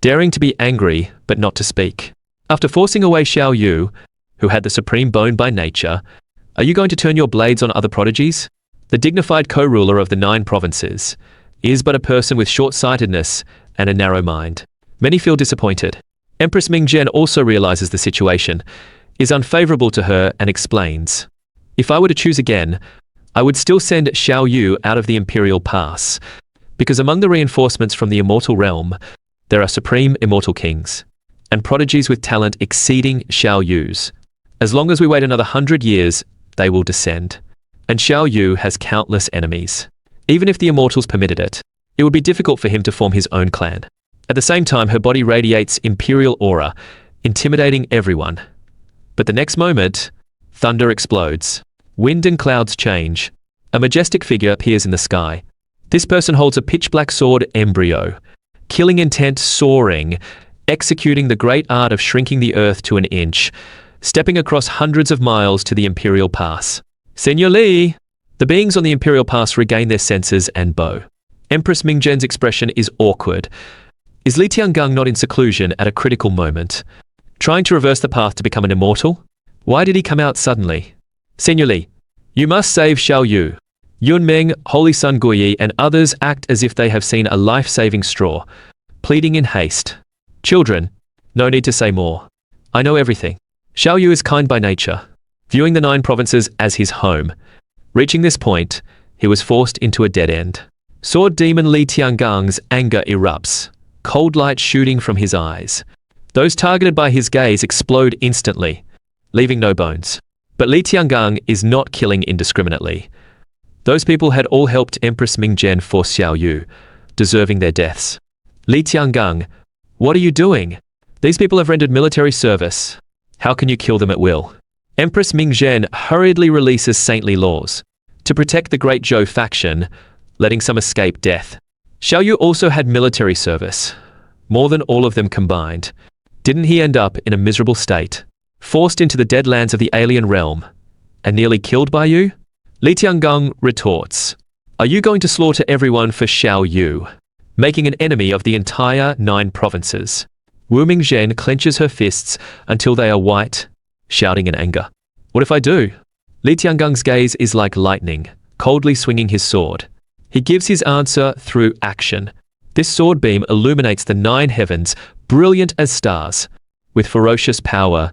S1: daring to be angry but not to speak. After forcing away Xiao Yu, who had the supreme bone by nature, are you going to turn your blades on other prodigies? The dignified co-ruler of the 9 provinces is but a person with short-sightedness and a narrow mind. Many feel disappointed. Empress Ming also realizes the situation is unfavorable to her and explains. If I were to choose again, I would still send Xiao Yu out of the Imperial Pass, because among the reinforcements from the immortal realm, there are supreme immortal kings, and prodigies with talent exceeding Xiao Yu's. As long as we wait another 100 years, they will descend. And Xiao Yu has countless enemies. Even if the immortals permitted it, it would be difficult for him to form his own clan. At the same time, her body radiates imperial aura, intimidating everyone. But the next moment, thunder explodes. Wind and clouds change. A majestic figure appears in the sky. This person holds a pitch-black sword embryo, killing intent soaring, executing the great art of shrinking the earth to an inch, stepping across hundreds of miles to the Imperial Pass. Senior Li! The beings on the Imperial Pass regain their senses and bow. Empress Ming expression is awkward. Is Li Tiangang not in seclusion at a critical moment, trying to reverse the path to become an immortal? Why did he come out suddenly? Senior Li, you must save Xiao Yu. Yun Ming, Holy Sun Guiyi, and others act as if they have seen a life-saving straw, pleading in haste. Children, no need to say more. I know everything. Xiao Yu is kind by nature, viewing the 9 provinces as his home. Reaching this point, he was forced into a dead end. Sword demon Li Tiangang's anger erupts, cold light shooting from his eyes. Those targeted by his gaze explode instantly, leaving no bones. But Li Tiangang is not killing indiscriminately. Those people had all helped Empress Ming force Xiao Yu, deserving their deaths. Li Tiangang, what are you doing? These people have rendered military service. How can you kill them at will? Empress Ming hurriedly releases saintly laws to protect the Great Zhou faction, letting some escape death. Xiao Yu also had military service, more than all of them combined. Didn't he end up in a miserable state, forced into the dead lands of the alien realm, and nearly killed by you? Li Tiangang retorts, are you going to slaughter everyone for Xiao Yu, making an enemy of the entire 9 provinces? Wu Ming clenches her fists until they are white, shouting in anger. What if I do? Li Tiangang's gaze is like lightning, coldly swinging his sword. He gives his answer through action. This sword beam illuminates the 9 heavens, brilliant as stars, with ferocious power,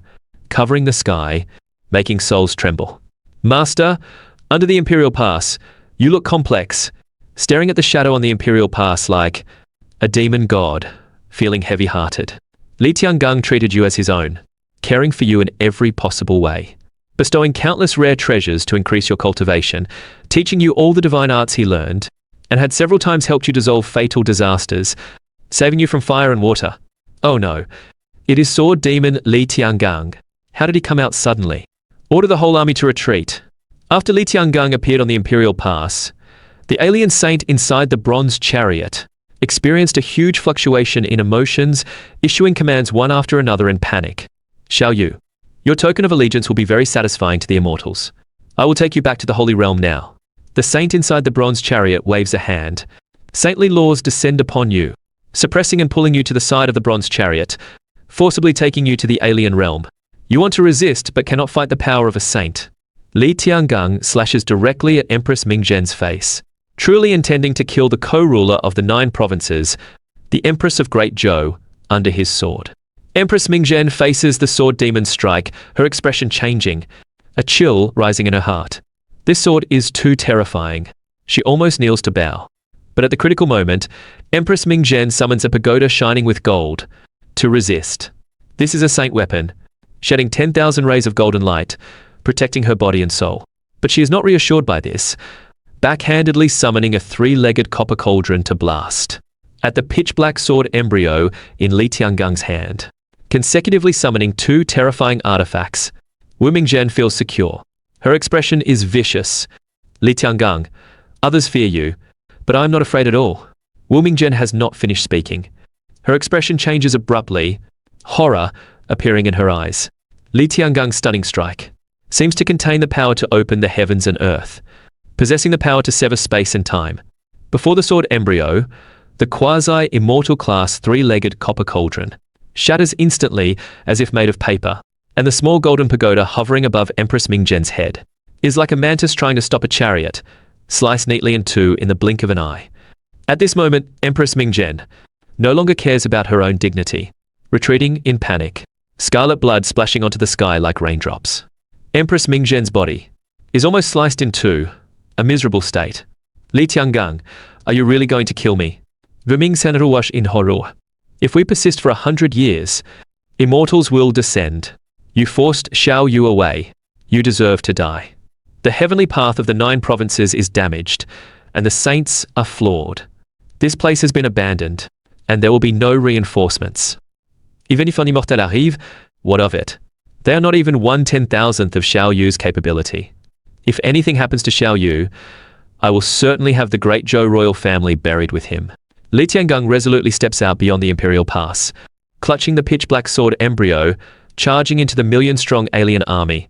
S1: covering the sky, making souls tremble. Master, under the Imperial Pass, you look complex. staring at the shadow on the Imperial Pass like a demon god, feeling heavy-hearted. Li Tiangang treated you as his own, caring for you in every possible way, bestowing countless rare treasures to increase your cultivation, teaching you all the divine arts he learned, and had several times helped you dissolve fatal disasters, saving you from fire and water. Oh no, it is sword demon Li Tiangang. How did he come out suddenly? Order the whole army to retreat. After Li Tiangang appeared on the Imperial Pass, the alien saint inside the bronze chariot experienced a huge fluctuation in emotions, issuing commands one after another in panic. Xiao Yu, your token of allegiance will be very satisfying to the immortals. I will take you back to the Holy Realm now. The saint inside the bronze chariot waves a hand. Saintly laws descend upon you, suppressing and pulling you to the side of the bronze chariot, forcibly taking you to the alien realm. You want to resist but cannot fight the power of a saint. Li Tiangang slashes directly at Empress Ming Zhen's face, truly intending to kill the co-ruler of the 9 provinces, the Empress of Great Zhou, under his sword. Empress Ming Zhen faces the sword demon's strike, her expression changing, a chill rising in her heart. This sword is too terrifying. She almost kneels to bow. But at the critical moment, Empress Ming Zhen summons a pagoda shining with gold to resist. This is a saint weapon, shedding 10,000 rays of golden light, protecting her body and soul. But she is not reassured by this, backhandedly summoning a 3-legged copper cauldron to blast at the pitch-black sword embryo in Li Tiangang's hand. Consecutively summoning 2 terrifying artifacts, Wu Mingzhen feels secure. Her expression is vicious. Li Tiangang, others fear you, but I am not afraid at all. Wu Mingzhen has not finished speaking. Her expression changes abruptly, horror appearing in her eyes. Li Tiangang's stunning strike seems to contain the power to open the heavens and earth, possessing the power to sever space and time. Before the sword embryo, the quasi-immortal class 3-legged copper cauldron shatters instantly as if made of paper, and the small golden pagoda hovering above Empress Ming Zhen's head is like a mantis trying to stop a chariot, sliced neatly in 2 in the blink of an eye. At this moment, Empress Ming Zhen no longer cares about her own dignity, retreating in panic, scarlet blood splashing onto the sky like raindrops. Empress Ming Zhen's body is almost sliced in 2, a miserable state. Li Tiangang, are you really going to kill me? Wu Ming Sanruwash in horror. If we persist for 100 years, immortals will descend. You forced Xiao Yu away. You deserve to die. The heavenly path of the 9 provinces is damaged, and the saints are flawed. This place has been abandoned, and there will be no reinforcements. Even if un immortel arrive, what of it? They are not even 1/10,000th of Xiao Yu's capability. If anything happens to Xiao Yu, I will certainly have the great Zhou royal family buried with him. Li Tiangang resolutely steps out beyond the Imperial Pass, clutching the pitch-black sword embryo, charging into the million-strong alien army.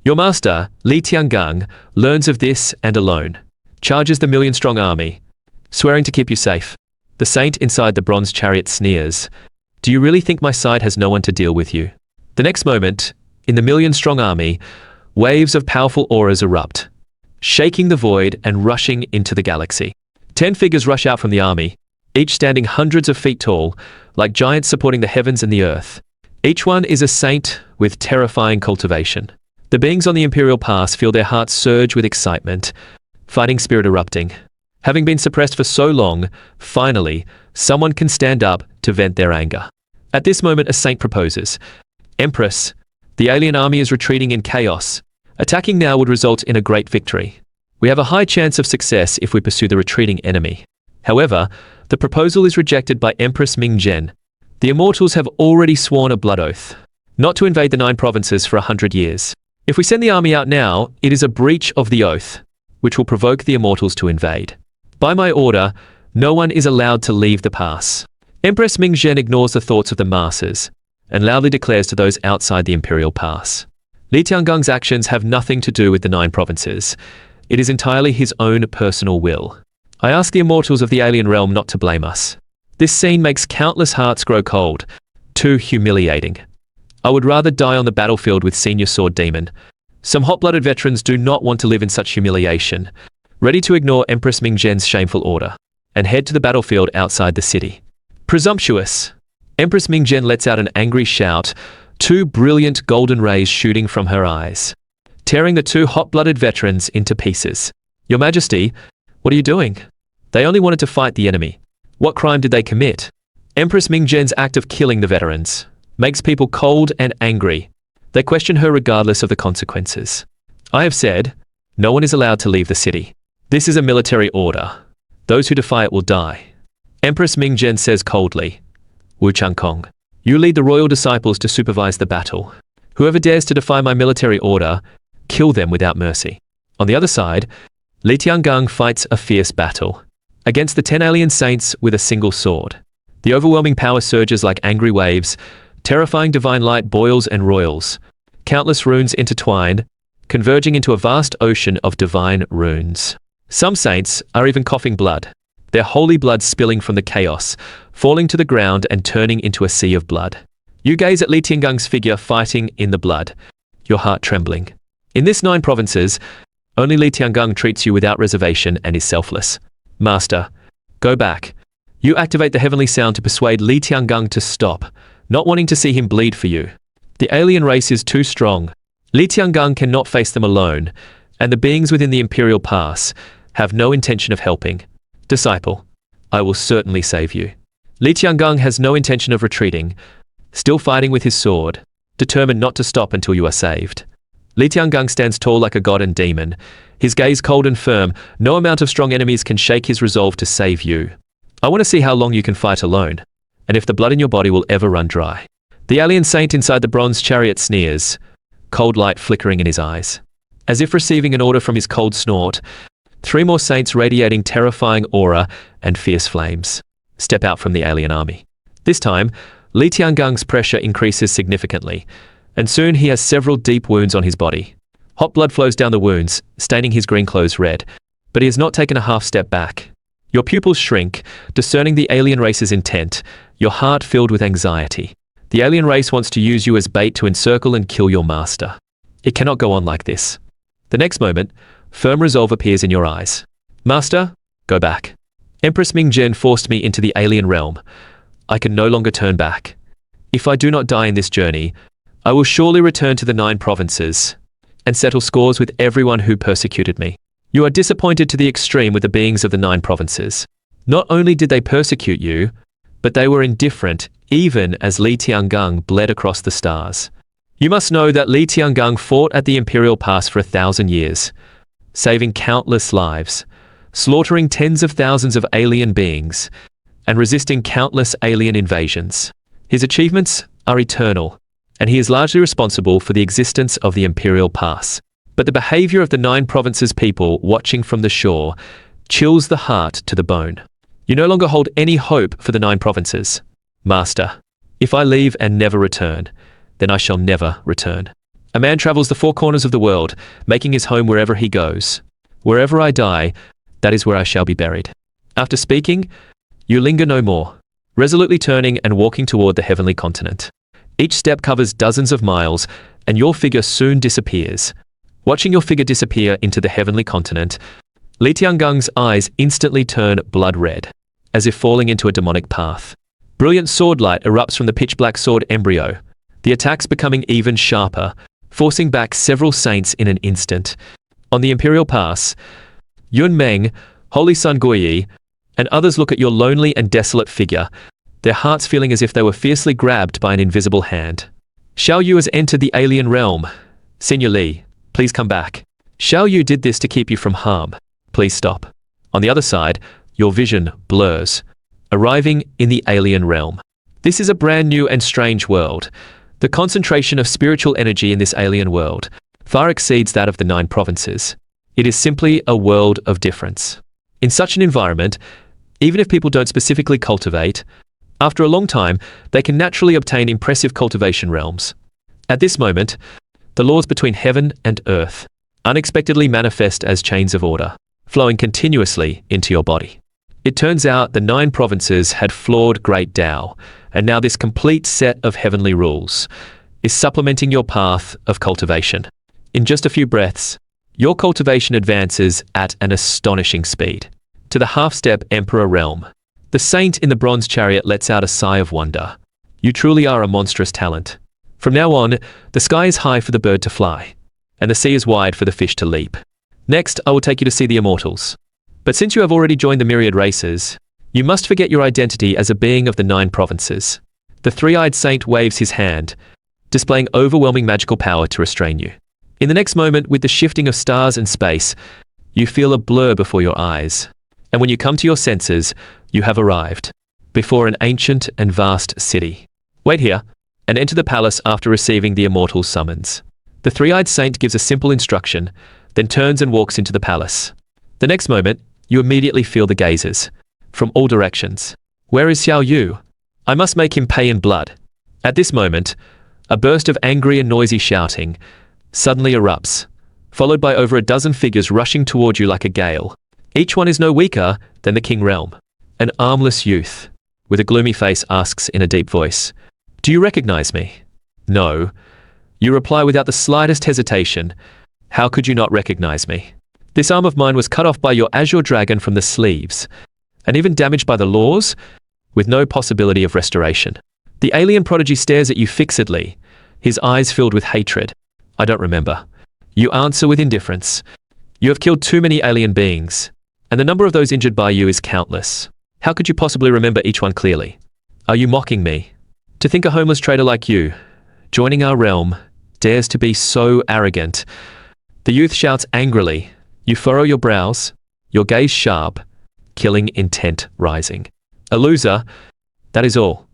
S1: Your master, Li Tiangang, learns of this and alone, charges the million-strong army, swearing to keep you safe. The saint inside the bronze chariot sneers. Do you really think my side has no one to deal with you? The next moment, in the million-strong army, waves of powerful auras erupt, shaking the void and rushing into the galaxy. 10 figures rush out from the army, each standing hundreds of feet tall, like giants supporting the heavens and the earth. Each one is a saint with terrifying cultivation. The beings on the Imperial Pass feel their hearts surge with excitement, fighting spirit erupting. Having been suppressed for so long, finally, someone can stand up to vent their anger. At this moment, a saint proposes. Empress, the alien army is retreating in chaos. Attacking now would result in a great victory. We have a high chance of success if we pursue the retreating enemy. However, the proposal is rejected by Empress Ming Zhen. The immortals have already sworn a blood oath, not to invade the 9 provinces for 100 years. If we send the army out now, it is a breach of the oath, which will provoke the immortals to invade. By my order, no one is allowed to leave the pass. Empress Ming Zhen ignores the thoughts of the masses, and loudly declares to those outside the Imperial Pass. Li Tiangang's actions have nothing to do with the 9 provinces. It is entirely his own personal will. I ask the immortals of the alien realm not to blame us. This scene makes countless hearts grow cold. Too humiliating. I would rather die on the battlefield with Senior Sword Demon. Some hot-blooded veterans do not want to live in such humiliation, ready to ignore Empress Ming Zhen's shameful order, and head to the battlefield outside the city. Presumptuous! Empress Ming Zhen lets out an angry shout, 2 brilliant golden rays shooting from her eyes, tearing the 2 hot-blooded veterans into pieces. Your Majesty, what are you doing? They only wanted to fight the enemy. What crime did they commit? Empress Mingzhen's act of killing the veterans makes people cold and angry. They question her regardless of the consequences. I have said, no one is allowed to leave the city. This is a military order. Those who defy it will die. Empress Mingzhen says coldly, Wu Changkong, you lead the royal disciples to supervise the battle. Whoever dares to defy my military order, kill them without mercy. On the other side, Li Tiangang fights a fierce battle against the 10 alien saints with a single sword. The overwhelming power surges like angry waves, terrifying divine light boils and roils. Countless runes intertwine, converging into a vast ocean of divine runes. Some saints are even coughing blood, their holy blood spilling from the chaos, falling to the ground and turning into a sea of blood. You gaze at Li Tiangang's figure fighting in the blood, your heart trembling. In this 9 provinces, only Li Tiangang treats you without reservation and is selfless. Master, go back. You activate the heavenly sound to persuade Li Tiangang to stop, not wanting to see him bleed for you. The alien race is too strong. Li Tiangang cannot face them alone, and the beings within the Imperial Pass have no intention of helping. Disciple, I will certainly save you. Li Tiangang has no intention of retreating, still fighting with his sword, determined not to stop until you are saved. Li Tiangang stands tall like a god and demon, his gaze cold and firm. No amount of strong enemies can shake his resolve to save you. I want to see how long you can fight alone, and if the blood in your body will ever run dry. The alien saint inside the bronze chariot sneers, cold light flickering in his eyes. As if receiving an order from his cold snort, 3 more saints radiating terrifying aura and fierce flames step out from the alien army. This time, Li Tiangang's pressure increases significantly, and soon he has several deep wounds on his body. Hot blood flows down the wounds, staining his green clothes red, but he has not taken a half step back. Your pupils shrink, discerning the alien race's intent, your heart filled with anxiety. The alien race wants to use you as bait to encircle and kill your master. It cannot go on like this. The next moment, firm resolve appears in your eyes. Master, go back. Empress Mingzhen forced me into the alien realm. I can no longer turn back. If I do not die in this journey, I will surely return to the 9 provinces and settle scores with everyone who persecuted me. You are disappointed to the extreme with the beings of the 9 provinces. Not only did they persecute you, but they were indifferent even as Li Tiangang bled across the stars. You must know that Li Tiangang fought at the Imperial Pass for 1,000 years, saving countless lives, slaughtering tens of thousands of alien beings, and resisting countless alien invasions. His achievements are eternal, and he is largely responsible for the existence of the Imperial Pass. But the behavior of the 9 provinces people watching from the shore chills the heart to the bone. You no longer hold any hope for the 9 provinces. Master, if I leave and never return, then I shall never return. A man travels the 4 corners of the world, making his home wherever he goes. Wherever I die, that is where I shall be buried. After speaking, you linger no more, resolutely turning and walking toward the heavenly continent. Each step covers dozens of miles, and your figure soon disappears. Watching your figure disappear into the heavenly continent, Li Tiangang's eyes instantly turn blood red, as if falling into a demonic path. Brilliant sword light erupts from the pitch-black sword embryo, the attacks becoming even sharper, forcing back several saints in an instant. On the Imperial Pass, Yun Meng, Holy Sun Guiyi, and others look at your lonely and desolate figure, their hearts feeling as if they were fiercely grabbed by an invisible hand. Xiao Yu has entered the alien realm. Senior Li, please come back. Xiao Yu did this to keep you from harm. Please stop. On the other side, your vision blurs, arriving in the alien realm. This is a brand new and strange world. The concentration of spiritual energy in this alien world far exceeds that of the 9 provinces. It is simply a world of difference. In such an environment, even if people don't specifically cultivate, after a long time, they can naturally obtain impressive cultivation realms. At this moment, the laws between heaven and earth unexpectedly manifest as chains of order, flowing continuously into your body. It turns out the 9 provinces had flawed Great Tao, and now this complete set of heavenly rules is supplementing your path of cultivation. In just a few breaths, your cultivation advances at an astonishing speed to the half-step Emperor realm. The saint in the bronze chariot lets out a sigh of wonder. You truly are a monstrous talent. From now on, the sky is high for the bird to fly, and the sea is wide for the fish to leap. Next, I will take you to see the immortals. But since you have already joined the myriad races, you must forget your identity as a being of the 9 provinces. The three-eyed saint waves his hand, displaying overwhelming magical power to restrain you. In the next moment, with the shifting of stars and space, you feel a blur before your eyes. And when you come to your senses, you have arrived before an ancient and vast city. Wait here, and enter the palace after receiving the immortal's summons. The three-eyed saint gives a simple instruction, then turns and walks into the palace. The next moment, you immediately feel the gazes from all directions. Where is Xiao Yu? I must make him pay in blood. At this moment, a burst of angry and noisy shouting suddenly erupts, followed by over a dozen figures rushing toward you like a gale. Each one is no weaker than the king realm. An armless youth, with a gloomy face, asks in a deep voice, "Do you recognize me?" "No." You reply without the slightest hesitation, "How could you not recognize me? This arm of mine was cut off by your azure dragon from the sleeves, and even damaged by the laws, with no possibility of restoration." The alien prodigy stares at you fixedly, his eyes filled with hatred. "I don't remember." You answer with indifference. "You have killed too many alien beings, and the number of those injured by you is countless. How could you possibly remember each one clearly? Are you mocking me? To think a homeless trader like you, joining our realm, dares to be so arrogant." The youth shouts angrily. You furrow your brows, your gaze sharp, killing intent rising. "A loser, that is all.